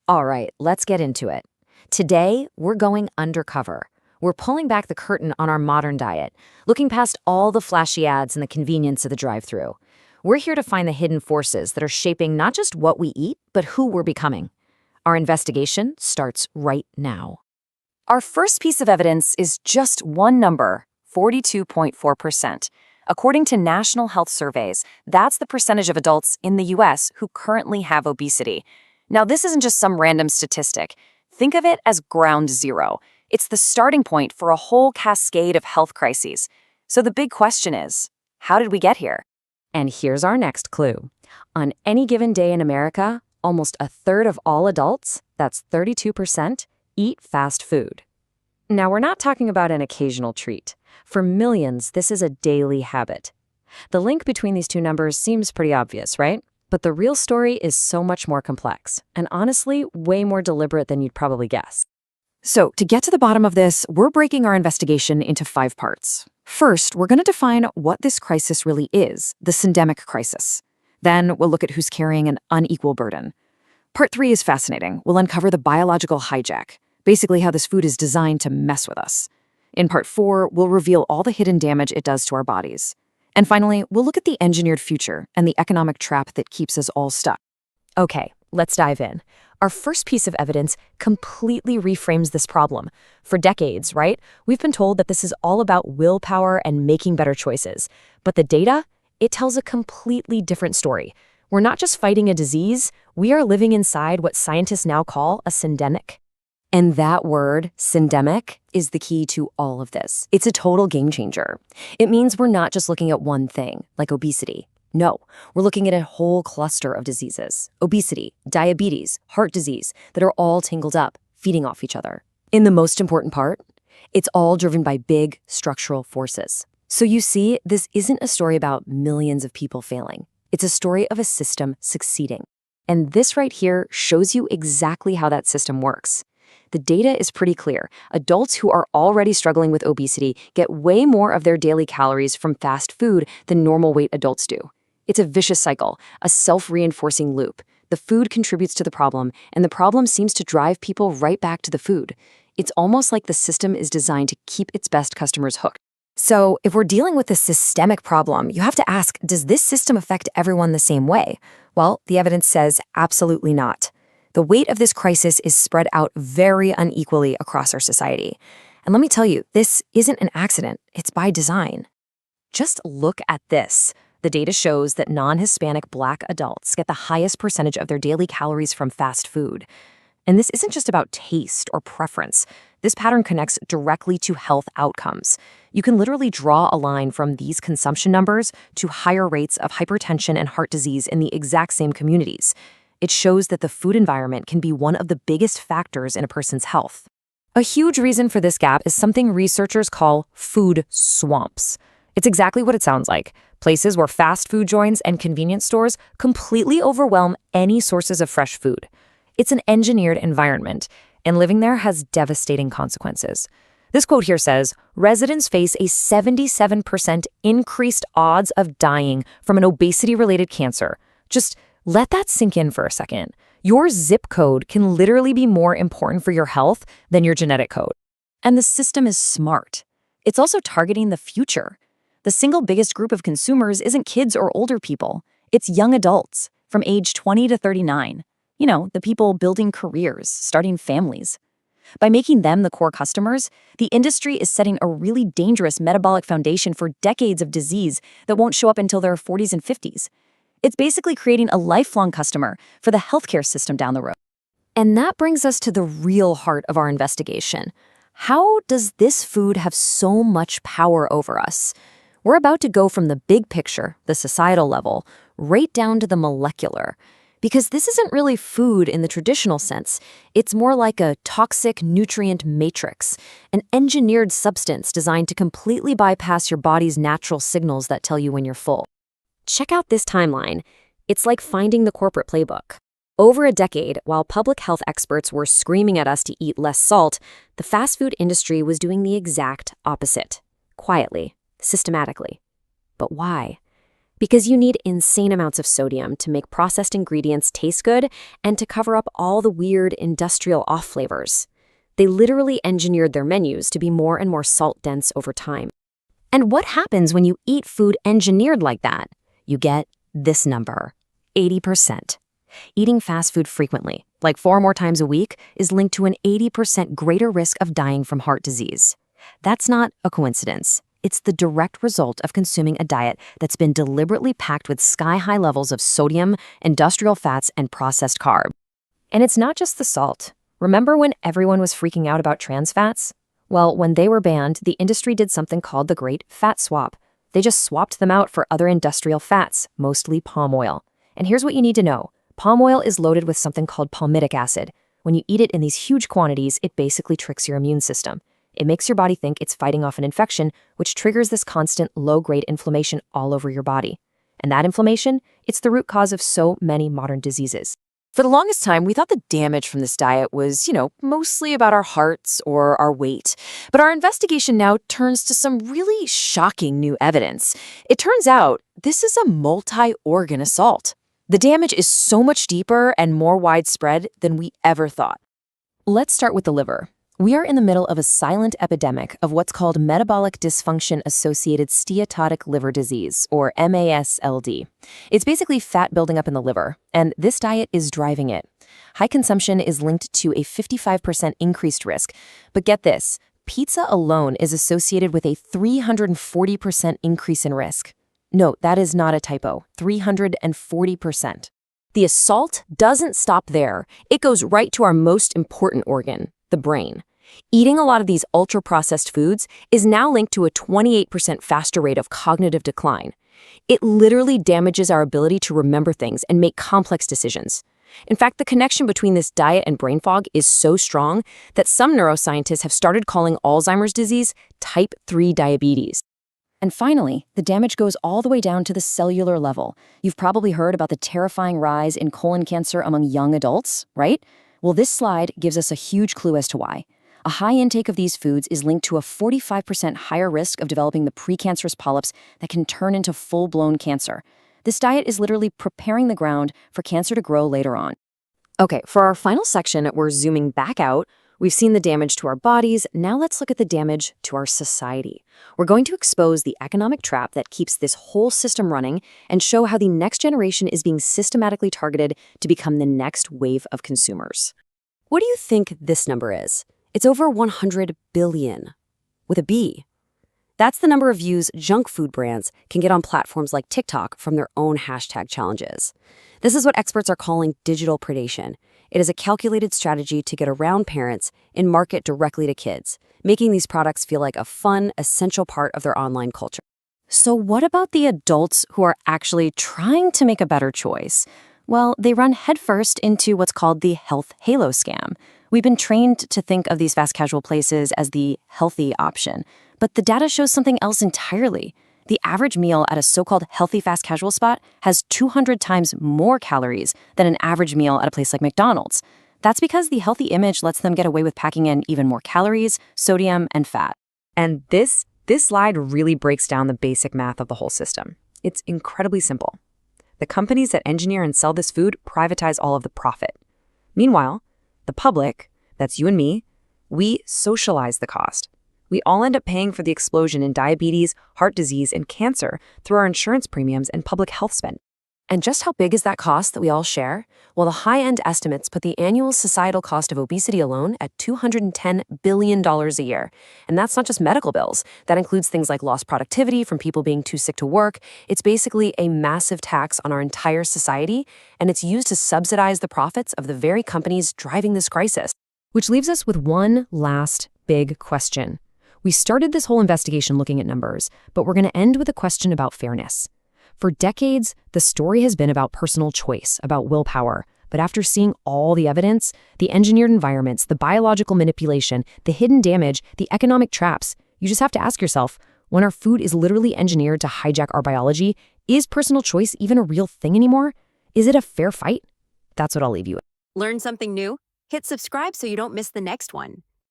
All right, let's get into it. Today, we're going undercover. We're pulling back the curtain on our modern diet, looking past all the flashy ads and the convenience of the drive-thru. We're here to find the hidden forces that are shaping not just what we eat, but who we're becoming. Our investigation starts right now. Our first piece of evidence is just one number, 42.4%. According to national health surveys, that's the percentage of adults in the US who currently have obesity. Now, this isn't just some random statistic. Think of it as ground zero. It's the starting point for a whole cascade of health crises. So the big question is, how did we get here? And here's our next clue. On any given day in America, almost a third of all adults, that's 32%, eat fast food. Now, we're not talking about an occasional treat. For millions, this is a daily habit. The link between these two numbers seems pretty obvious, right? But the real story is so much more complex, and honestly, way more deliberate than you'd probably guess. So, to get to the bottom of this, we're breaking our investigation into 5 parts. First, we're going to define what this crisis really is, the syndemic crisis. Then, we'll look at who's carrying an unequal burden. Part 3 is fascinating. We'll uncover the biological hijack, basically how this food is designed to mess with us. In Part 4, we'll reveal all the hidden damage it does to our bodies. And finally, we'll look at the engineered future and the economic trap that keeps us all stuck. Okay, let's dive in. Our first piece of evidence completely reframes this problem. For decades, right, we've been told that this is all about willpower and making better choices. But the data, it tells a completely different story. We're not just fighting a disease, we are living inside what scientists now call a syndemic. And that word, syndemic, is the key to all of this. It's a total game changer. It means we're not just looking at one thing, like obesity. No, we're looking at a whole cluster of diseases. Obesity, diabetes, heart disease, that are all tangled up, feeding off each other. In the most important part, it's all driven by big structural forces. So you see, this isn't a story about millions of people failing. It's a story of a system succeeding. And this right here shows you exactly how that system works. The data is pretty clear. Adults who are already struggling with obesity get way more of their daily calories from fast food than normal weight adults do. It's a vicious cycle, a self-reinforcing loop. The food contributes to the problem, and the problem seems to drive people right back to the food. It's almost like the system is designed to keep its best customers hooked. So, if we're dealing with a systemic problem, you have to ask, does this system affect everyone the same way? Well, the evidence says absolutely not. The weight of this crisis is spread out very unequally across our society. And let me tell you, this isn't an accident. It's by design. Just look at this. The data shows that non-Hispanic Black adults get the highest percentage of their daily calories from fast food. And this isn't just about taste or preference. This pattern connects directly to health outcomes. You can literally draw a line from these consumption numbers to higher rates of hypertension and heart disease in the exact same communities. It shows that the food environment can be one of the biggest factors in a person's health. A huge reason for this gap is something researchers call food swamps. It's exactly what it sounds like. Places where fast food joints and convenience stores completely overwhelm any sources of fresh food. It's an engineered environment, and living there has devastating consequences. This quote here says, residents face a 77% increased odds of dying from an obesity-related cancer. Just let that sink in for a second. Your zip code can literally be more important for your health than your genetic code. And the system is smart. It's also targeting the future. The single biggest group of consumers isn't kids or older people. It's young adults from age 20 to 39. You know, the people building careers, starting families. By making them the core customers, the industry is setting a really dangerous metabolic foundation for decades of disease that won't show up until their 40s and 50s. It's basically creating a lifelong customer for the healthcare system down the road. And that brings us to the real heart of our investigation. How does this food have so much power over us? We're about to go from the big picture, the societal level, right down to the molecular. Because this isn't really food in the traditional sense. It's more like a toxic nutrient matrix, an engineered substance designed to completely bypass your body's natural signals that tell you when you're full. Check out this timeline. It's like finding the corporate playbook. Over a decade, while public health experts were screaming at us to eat less salt, the fast food industry was doing the exact opposite. Quietly, systematically. But why? Because you need insane amounts of sodium to make processed ingredients taste good and to cover up all the weird industrial off flavors. They literally engineered their menus to be more and more salt-dense over time. And what happens when you eat food engineered like that? You get this number, 80%. Eating fast food frequently, like 4 more times a week, is linked to an 80% greater risk of dying from heart disease. That's not a coincidence. It's the direct result of consuming a diet that's been deliberately packed with sky-high levels of sodium, industrial fats, and processed carb. And it's not just the salt. Remember when everyone was freaking out about trans fats? Well, when they were banned, the industry did something called the Great Fat Swap. They just swapped them out for other industrial fats, mostly palm oil. And here's what you need to know. Palm oil is loaded with something called palmitic acid. When you eat it in these huge quantities, it basically tricks your immune system. It makes your body think it's fighting off an infection, which triggers this constant low-grade inflammation all over your body. And that inflammation, it's the root cause of so many modern diseases. For the longest time, we thought the damage from this diet was, mostly about our hearts or our weight. But our investigation now turns to some really shocking new evidence. It turns out this is a multi-organ assault. The damage is so much deeper and more widespread than we ever thought. Let's start with the liver. We are in the middle of a silent epidemic of what's called metabolic dysfunction-associated steatotic liver disease, or MASLD. It's basically fat building up in the liver, and this diet is driving it. High consumption is linked to a 55% increased risk. But get this, pizza alone is associated with a 340% increase in risk. Note, that is not a typo, 340%. The assault doesn't stop there. It goes right to our most important organ, the brain. Eating a lot of these ultra-processed foods is now linked to a 28% faster rate of cognitive decline. It literally damages our ability to remember things and make complex decisions. In fact, the connection between this diet and brain fog is so strong that some neuroscientists have started calling Alzheimer's disease type 3 diabetes. And finally, the damage goes all the way down to the cellular level. You've probably heard about the terrifying rise in colon cancer among young adults, right? Well, this slide gives us a huge clue as to why. A high intake of these foods is linked to a 45% higher risk of developing the precancerous polyps that can turn into full-blown cancer. This diet is literally preparing the ground for cancer to grow later on. Okay, for our final section, we're zooming back out. We've seen the damage to our bodies. Now let's look at the damage to our society. We're going to expose the economic trap that keeps this whole system running and show how the next generation is being systematically targeted to become the next wave of consumers. What do you think this number is? It's over 100 billion, with a B. That's the number of views junk food brands can get on platforms like TikTok from their own hashtag challenges. This is what experts are calling digital predation. It is a calculated strategy to get around parents and market directly to kids, making these products feel like a fun, essential part of their online culture. So what about the adults who are actually trying to make a better choice? Well, they run headfirst into what's called the health halo scam. We've been trained to think of these fast casual places as the healthy option, but the data shows something else entirely. The average meal at a so-called healthy fast casual spot has 200 times more calories than an average meal at a place like McDonald's. That's because the healthy image lets them get away with packing in even more calories, sodium, and fat. And this slide really breaks down the basic math of the whole system. It's incredibly simple. The companies that engineer and sell this food privatize all of the profit. Meanwhile, the public, that's you and me, we socialize the cost. We all end up paying for the explosion in diabetes, heart disease, and cancer through our insurance premiums and public health spend. And just how big is that cost that we all share? Well, the high-end estimates put the annual societal cost of obesity alone at $210 billion a year. And that's not just medical bills. That includes things like lost productivity from people being too sick to work. It's basically a massive tax on our entire society, and it's used to subsidize the profits of the very companies driving this crisis. Which leaves us with one last big question. We started this whole investigation looking at numbers, but we're going to end with a question about fairness. For decades, the story has been about personal choice, about willpower. But after seeing all the evidence, the engineered environments, the biological manipulation, the hidden damage, the economic traps, you just have to ask yourself, when our food is literally engineered to hijack our biology, is personal choice even a real thing anymore? Is it a fair fight? That's what I'll leave you with. Learn something new? Hit subscribe so you don't miss the next one.